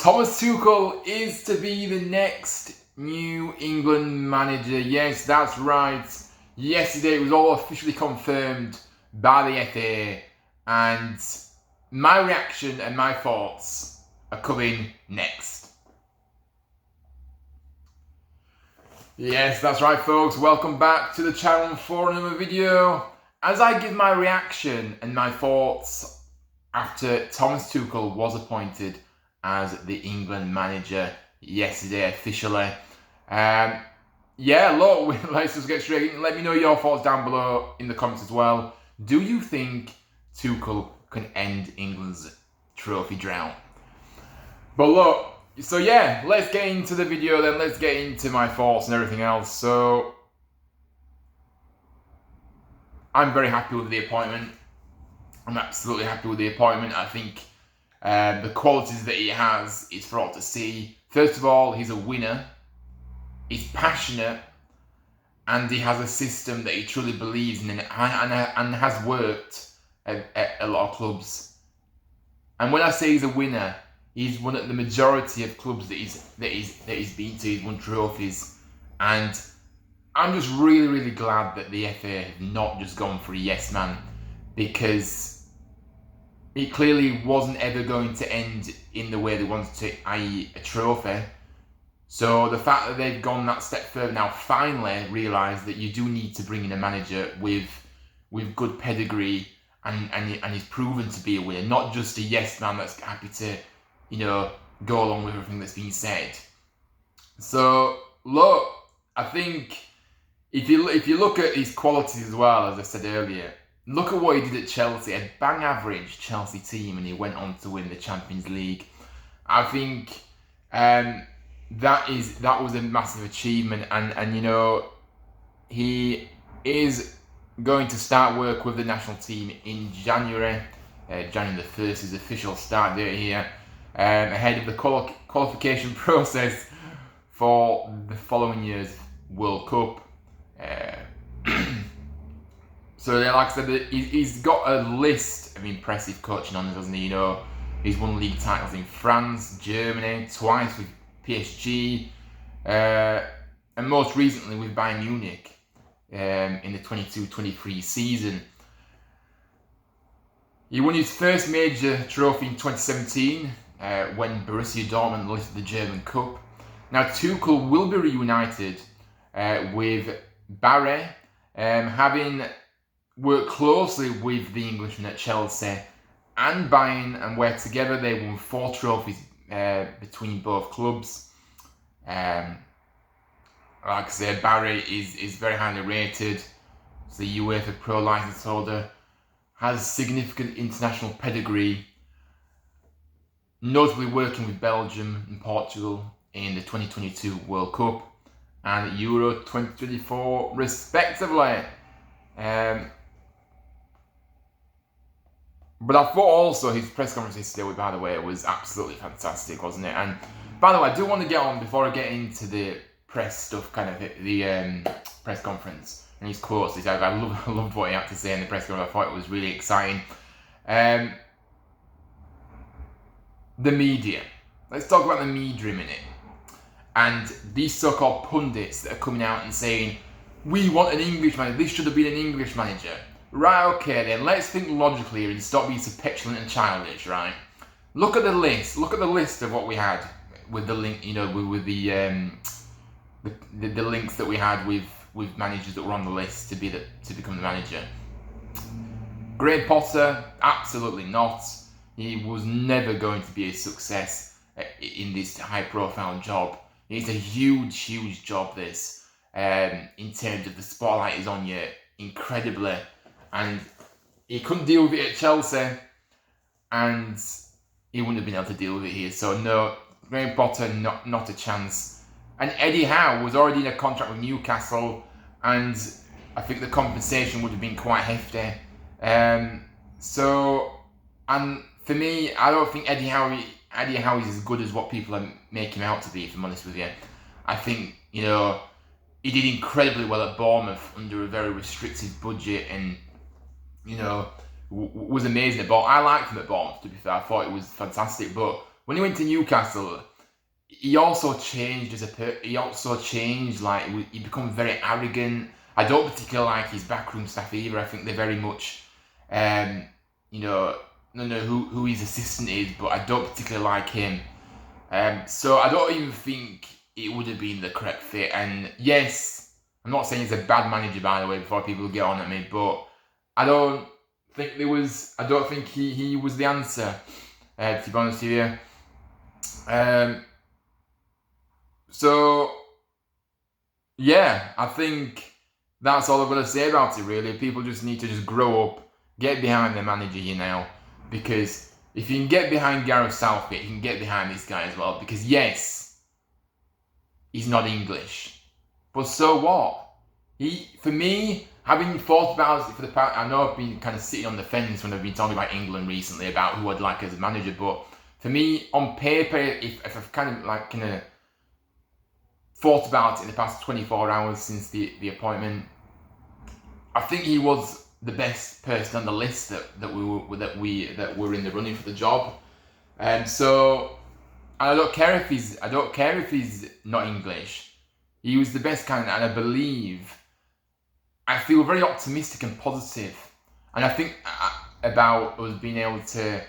Thomas Tuchel is to be the next New England manager. Yes, that's right. Yesterday it was all officially confirmed by the FA, and my reaction and my thoughts are coming next. Yes, that's right, folks. Welcome back to the channel for another video. As I give my reaction and my thoughts after Thomas Tuchel was appointed as the England manager yesterday officially. Look, let's just get straight in. Let me know your thoughts down below in the comments as well. Do you think Tuchel can end England's trophy drought? But look, so yeah, let's get into the video then. Let's get into my thoughts and everything else. So, I'm very happy with the appointment. I'm absolutely happy with the appointment. I think the qualities that he has is for all to see. First of all, he's a winner. He's passionate. And he has a system that he truly believes in and has worked at a lot of clubs. And when I say he's a winner, he's won at the majority of clubs that he's been to. He's won trophies. And I'm just really, really glad that the FA have not just gone for a yes man, because it clearly wasn't ever going to end in the way they wanted to, i.e. a trophy. So the fact that they've gone that step further now, finally realised that you do need to bring in a manager with good pedigree and he's proven to be a winner, not just a yes man that's happy to, go along with everything that's been said. So look, I think if you look at his qualities as well, as I said earlier, look at what he did at Chelsea, a bang average Chelsea team, and he went on to win the Champions League. I think that was a massive achievement, and he is going to start work with the national team in January. January the 1st is the official start date here, ahead of the qualification process for the following year's World Cup. So like I said, he's got a list of impressive coaching honours, hasn't he? He's won league titles in France, Germany, twice with PSG, and most recently with Bayern Munich in the 22-23 season. He won his first major trophy in 2017 when Borussia Dortmund lifted the German Cup. Now Tuchel will be reunited with Barry, having worked closely with the Englishman at Chelsea and Bayern, and where together they won 4 trophies between both clubs. Like I said, Barry is very highly rated. He's the UEFA Pro license holder, has significant international pedigree, notably working with Belgium and Portugal in the 2022 World Cup and Euro 2024 respectively. But I thought also his press conference yesterday, by the way, was absolutely fantastic, wasn't it? And by the way, I do want to get on, before I get into the press stuff, kind of the press conference and his quotes. I loved what he had to say in the press conference. I thought it was really exciting. The media. Let's talk about the media a minute. And these so-called pundits that are coming out and saying, we want an English manager, this should have been an English manager. Right, okay then, let's think logically here and stop being so petulant and childish, right? Look at the list. Look at the list of what we had with the link, with the links that we had with managers that were on the list to become the manager. Graham Potter, absolutely not. He was never going to be a success in this high-profile job. It's a huge, huge job, this, in terms of the spotlight is on you incredibly. And he couldn't deal with it at Chelsea, and he wouldn't have been able to deal with it here. So no, Graham Potter, not a chance. And Eddie Howe was already in a contract with Newcastle, and I think the compensation would have been quite hefty. And for me, I don't think Eddie Howe is as good as what people are making him out to be, if I'm honest with you. I think, he did incredibly well at Bournemouth under a very restrictive budget, and was amazing at Bournemouth. I liked him at Bournemouth, to be fair. I thought it was fantastic, but when he went to Newcastle, he also changed he also changed, like, he become very arrogant. I don't particularly like his backroom staff either. I think they're very much, you know, I don't know who his assistant is, but I don't particularly like him. So I don't even think it would have been the correct fit. And yes, I'm not saying he's a bad manager, by the way, before people get on at me, but I don't think he was the answer, to be honest with you. So yeah, I think that's all I'm going to say about it, really. People just need to just grow up, get behind their manager here now, because if you can get behind Gareth Southgate, you can get behind this guy as well, because yes, he's not English, but so what? For me, having thought about it for the past, I know I've been kind of sitting on the fence when I've been talking about England recently, about who I'd like as a manager, but for me, on paper, if I've kind of thought about it in the past 24 hours since the appointment, I think he was the best person on the list that were in the running for the job. So I don't care if he's not English. He was the best candidate, and I feel very optimistic and positive, and I think about us being able to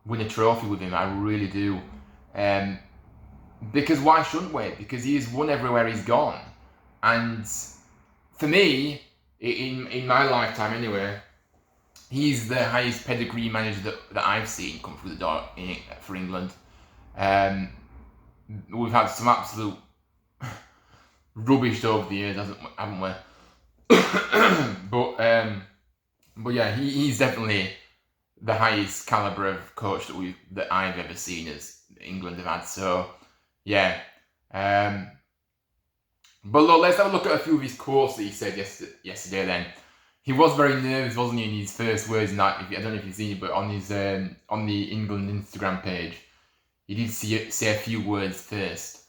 win a trophy with him. I really do. Because why shouldn't we? Because he has won everywhere he's gone, and for me, in my lifetime anyway, he's the highest pedigree manager that I've seen come through the door for England. We've had some absolute rubbish over the years, haven't we? But yeah, he's definitely the highest caliber of coach that I've ever seen as England have had. So yeah. But look, let's have a look at a few of his quotes that he said yesterday. Then he was very nervous, wasn't he, in his first words? And I don't know if you've seen it, but on his on the England Instagram page, he did say a few words first.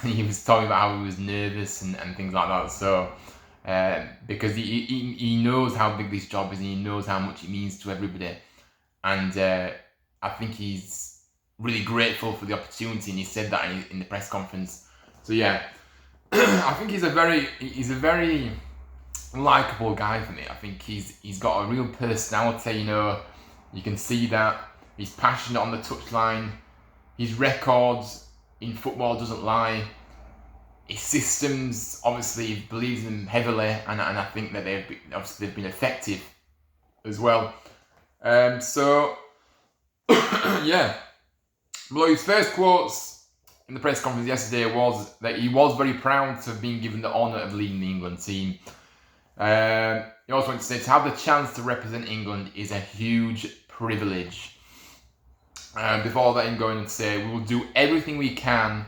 He was talking about how he was nervous and things like that. So because he knows how big this job is, and he knows how much it means to everybody, and I think he's really grateful for the opportunity, and he said that in the press conference. So yeah. I think he's a very likable guy for me. I think he's got a real personality, you can see that. He's passionate on the touchline. His records in football doesn't lie. His systems, obviously, he believes in them heavily, and I think that they've been effective as well. So yeah. Well, his first quotes in the press conference yesterday was that he was very proud to have been given the honour of leading the England team. He also went to say, to have the chance to represent England is a huge privilege. Before that, him going to say, we will do everything we can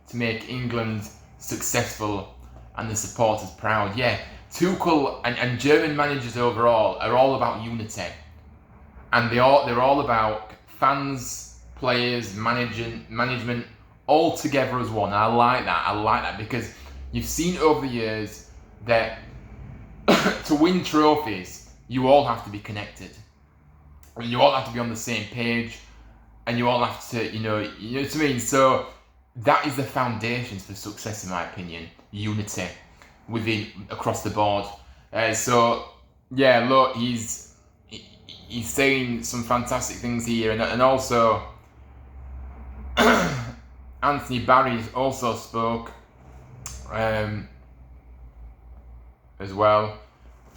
to make England successful and the supporters proud. Yeah, Tuchel and German managers overall are all about unity. And they're all about fans, players, management, all together as one. And I like that because you've seen over the years that to win trophies, you all have to be connected. And you all have to be on the same page, and you all have to, you know what I mean? So that is the foundations for success, in my opinion. Unity across the board. So yeah, look, he's saying some fantastic things here, and also Anthony Barry also spoke as well,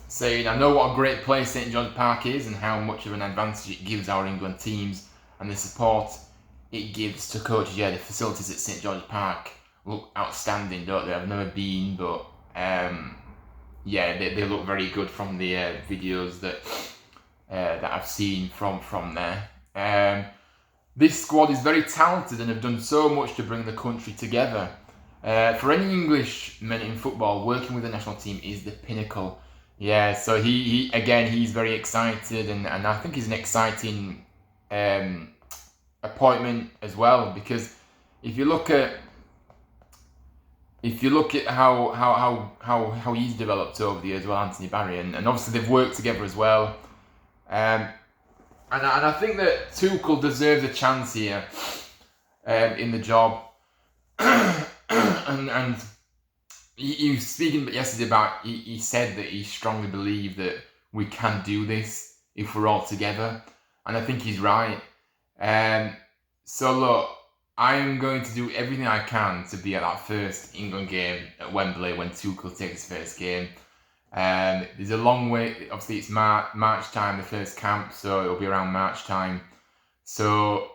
saying, I know what a great place St George Park is and how much of an advantage it gives our England teams and the support it gives to coaches. Yeah, the facilities at St George Park look outstanding, don't they? I've never been, but yeah, they look very good from the videos that I've seen from there. This squad is very talented and have done so much to bring the country together. For any Englishman in football, working with the national team is the pinnacle. Yeah, so he's very excited, and I think he's an exciting appointment as well, because if you look at how he's developed over the years, well, Anthony Barry, and obviously they've worked together as well. And I think that Tuchel deserves a chance here in the job. and he was speaking yesterday about, he said that he strongly believed that we can do this if we're all together. And I think he's right. So look, I'm going to do everything I can to be at that first England game at Wembley when Tuchel takes his first game. There's a long way. Obviously, it's March time, the first camp, so it'll be around March time. So,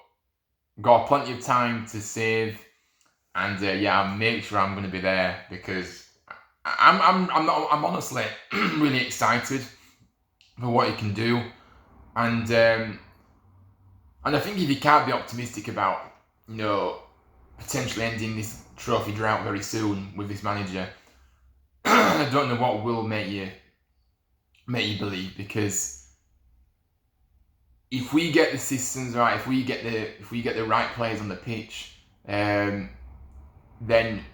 got plenty of time to save, and I'll make sure I'm going to be there, because I'm honestly really excited for what he can do, and I think if he can't be optimistic about, potentially ending this trophy drought very soon with this manager, I don't know what will make you believe, because if we get the systems right, if we get the right players on the pitch, then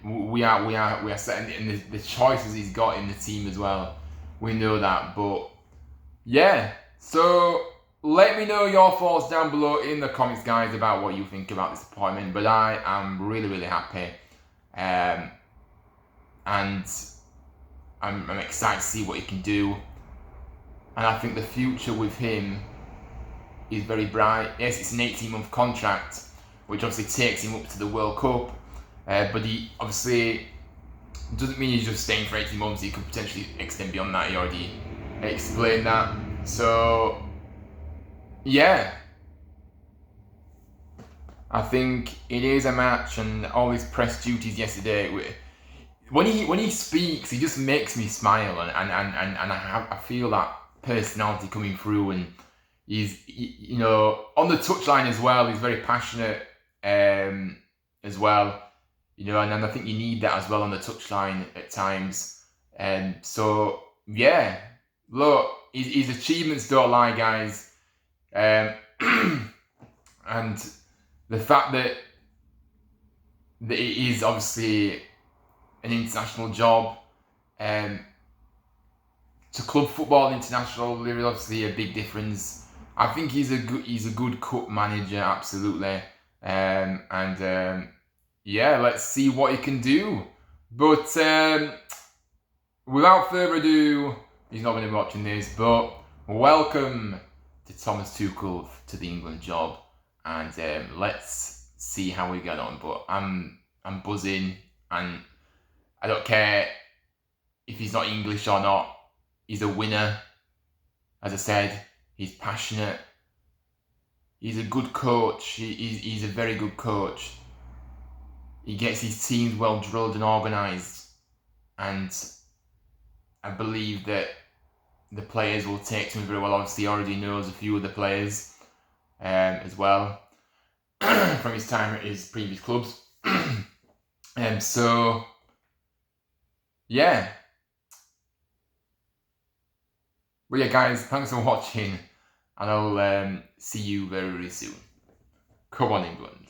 we are setting, and the choices he's got in the team as well, we know that. But yeah, so let me know your thoughts down below in the comments, guys, about what you think about this appointment. But I am really, really happy, and I'm excited to see what he can do, and I think the future with him is very bright. Yes, it's an 18-month contract, which obviously takes him up to the World Cup, but he obviously doesn't mean he's just staying for 18 months. He could potentially extend beyond that. He already explained that. So yeah, I think it is a match, and all his press duties yesterday, when he speaks, he just makes me smile, and I feel that personality coming through, and he's on the touchline as well. He's very passionate as well, and I think you need that as well on the touchline at times. So yeah, look, his achievements don't lie, guys, and the fact that it is obviously an international job, to club football international, there is obviously a big difference. I think he's a good cup manager, absolutely, let's see what he can do. But without further ado, he's not going to be watching this, but welcome to Thomas Tuchel to the England job, and let's see how we get on. But I'm buzzing, and I don't care if he's not English or not. He's a winner. As I said, he's passionate. He's a good coach. He's a very good coach. He gets his teams well drilled and organised, and I believe that the players will take to him very well. Obviously, he already knows a few of the players as well from his time at his previous clubs. So yeah. Well, yeah, guys, thanks for watching, and I'll see you very, very soon. Come on, England.